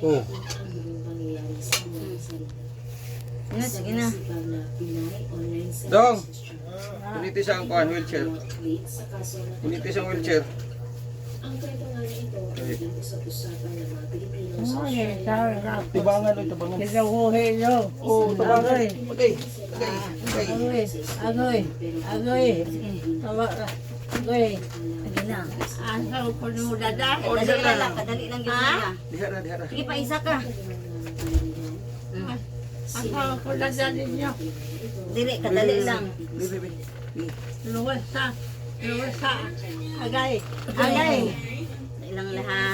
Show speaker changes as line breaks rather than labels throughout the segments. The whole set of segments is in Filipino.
Oh.
Sige na.
Dong! Kuniti siya ang kuhan, wheelchair. Kuniti siyang wheelchair. Tibangan o, tibangan.
Kinabuhi nyo.
Oo, tibangan. Okay.
Agoy. Agoy.
Sige na.
Asa ko nyo dada.
Kadali lang yun niya.
Dihara, dihara.
Sige pa, isa ka.
Asa ko dada ninyo.
Dili, kadali lang.
Luwas sa. Agay.
Ilang laha.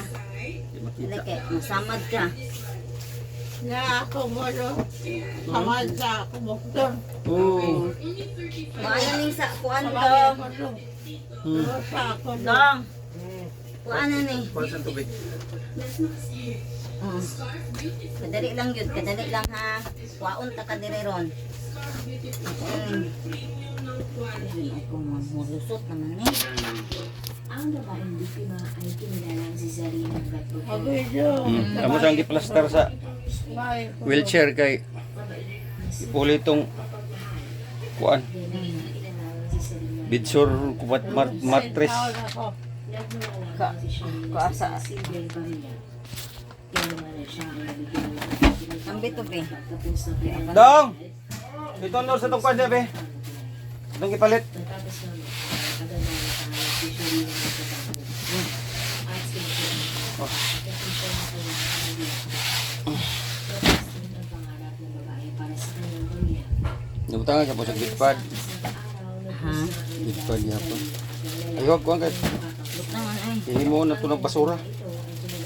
Dili kay, masamad ka.
Na ako mo no. Kamad sa ako mo doon.
Oo.
Paano ning sa kuan
Kamad
dong?
ako doon. Luwas sa ako doon.
Dong. Kuan na ni.
Kuhan sa tubig.
Kadali lang yun, kadali lang ha. Kuwaon ta kadiri ron. Ako mamulusot naman eh.
Ang babaeng biktima ay kinilalang si Zarina Gato.
Agoy nyo.
Amo siyang giplaster sa wheelchair kay ipuli itong kuan. Bidsor kumat mattress.
Kaasa. Ang bitubi.
Dong! Ito nor sa itong kuan siya, be. Itong ipalit. Nabutangan siya po sa bitpad.
Ha?
Bitpad niya po. Ay, huwag kuhan kay.
Butangan ay.
Hindi mo na ito ng basura.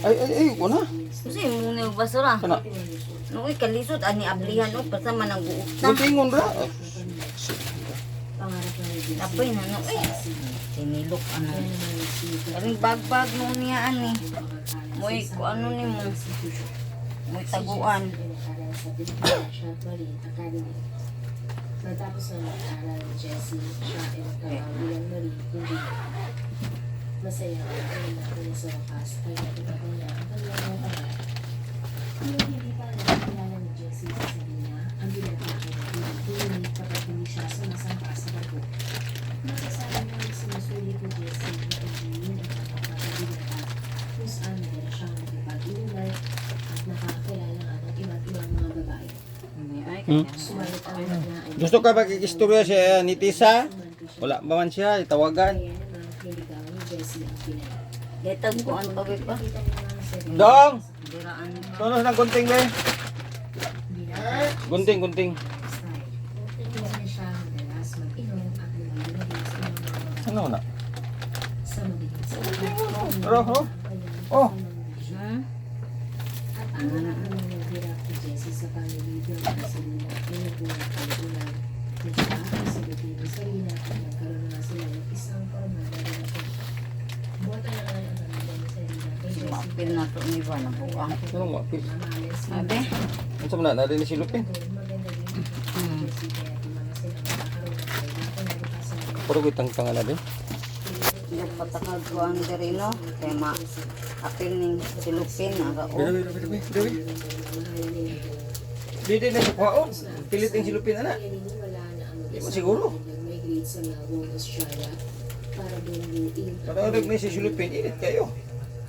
Ay, huwag na.
Kasi muna yung basura.
Kana.
Noy kalisod ani ablihan o pasama nang guukta.
Guntingon ra.
Apoy na no eh. Sinilok ano. Karing bagbag mo niya ani. Moy ko ano ni mo. Moy taguan.
Matapos na nag-aral ni Jessie, siya ay nagkakawilang Marie, kundi masaya ang natin sa wakas ay natutunan niya ang kanyang aral. Ngunit hindi pa nakakilala ni Jessie sa Sarina ang binatake na pinag-iinit kapag hindi siya sumasampa sa barko. Masasabi mo na sinusulit ni Jessie na pag-iin ang kapapagabinata kung saan meron siyang nakipag-iulay at nakakilala nga ng iba't ibang mga babae.
Ay
Sumalit ang mga ay
Gusto ka makikistorya siya ni Tisa? Wala ba man siya? Itawagan.
kaya naman niligaw ni Jessie ang pinay.
Detag ko ang pagit pa.
Kita niya nga sa
Dong!
Diraan.
Tunos ng gunting, be. Gunting.
style. Hindi na siya madalas mag-inom at lumilibig sa mga
Ano na?
sa madilim sa utak.
Ro. Oh.
Hmm?
At ang mga naghirap ni Jessie sa panliligaw ni Sarina ay nagulat ang ulan. Nagpa ang sagutin ni Sarina at nagkaroon na sila ng isang formal na relasyon. Buwata na naman ang pamilya ni Sarina kay Jessie.
Mapil na to ni Juan na buwang.
Ano nga?
Mamalas si
Sabi?
Ano sa mga narin ni Silupin?
maganda din ang Jessie kaya di mga sila magkakaroon ng kailangan na lupasan.
Puro kitang tanga din.
Patakag ko ang dirino. Kaya ma-apil ning silupin.
Dawi. Dito na sa kwaon. Pilit ang Silupin, anak.
Naniniwala na ang
Di mo siguro.
nag-migrate sa Lagos, Australia para bumuin
Katawag na si Silupin, init kayo.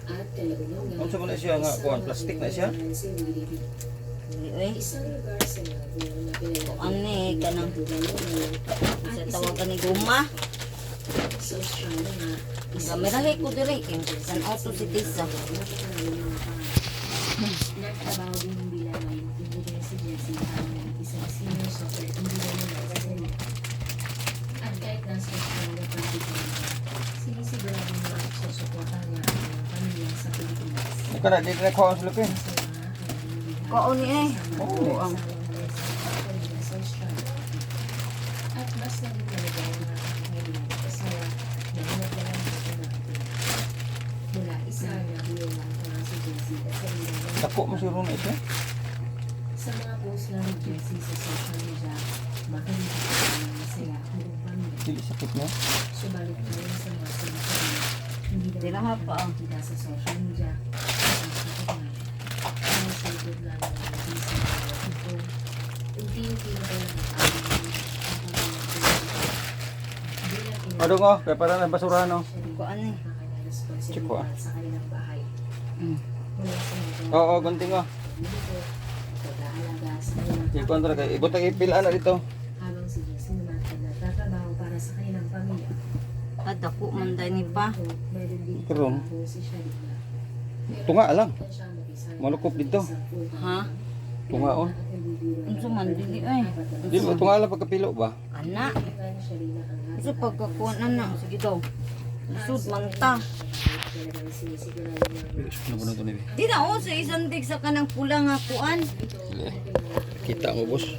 at Talagunga.
Ano sa muna siya nga kuhan? Plastic na siya?
Uy.
Isang lugar sa Lagos na pinalaki
Ano eh, kanang sa tawagan ni Guma.
sa Australia nga.
Gamirahe ko dire. Kan auto si Tisa.
Nagtrabaho din ng bilang may ibigay si Jessie ang isang senior software engineer na sa Sarili. At kahit nasa Australia practical niya, sinisigurado niya at susuportahan niya ang kanyang pamilya sa Pilipinas.
Ikaw na, dito na kuhan Silupin.
Kaon ni eh.
Oo.
Ang
at mas naging naligaw na ngayon kasi nahanap na lang dito natin. Mula isa na bilang ko si Jessie at sa ilang
Dako mo si Runa siya.
sa mga post ng Jessie sa social media, makikita ko na masaya ang buong pamilya.
Dili sakit niya.
Subalit pa rin sa mga sinasabi, hindi
Tira
daw
ha pa.
makikita sa social media. Ang sakit nga.
Madong oh, kaya para na basura no.
Ko ani.
Check ko ah.
sa kanilang bahay.
Mm.
Mula sa mga
Oo, gunting oh.
pag-aalaga sa kanilang
Ipon talaga kay ibutang ipilaan na dito.
habang si Jessie naman ay nagtatrabaho para sa kanilang pamilya.
Kadako man dai ni pa.
Meron din
Karon.
trabaho si Sharina.
Tunga lang.
Siya mag-isa
Malukop dito.
Ha?
Tunga oh.
Unsa man dili ay.
Di ba tunga lang pagkapilo ba?
Ana. Isa pagkakuan ana sige daw. Isud man ta.
Ano ba to ni?
Di na o sa isang tig sa kanang pula nga kuan.
Kita mo boss.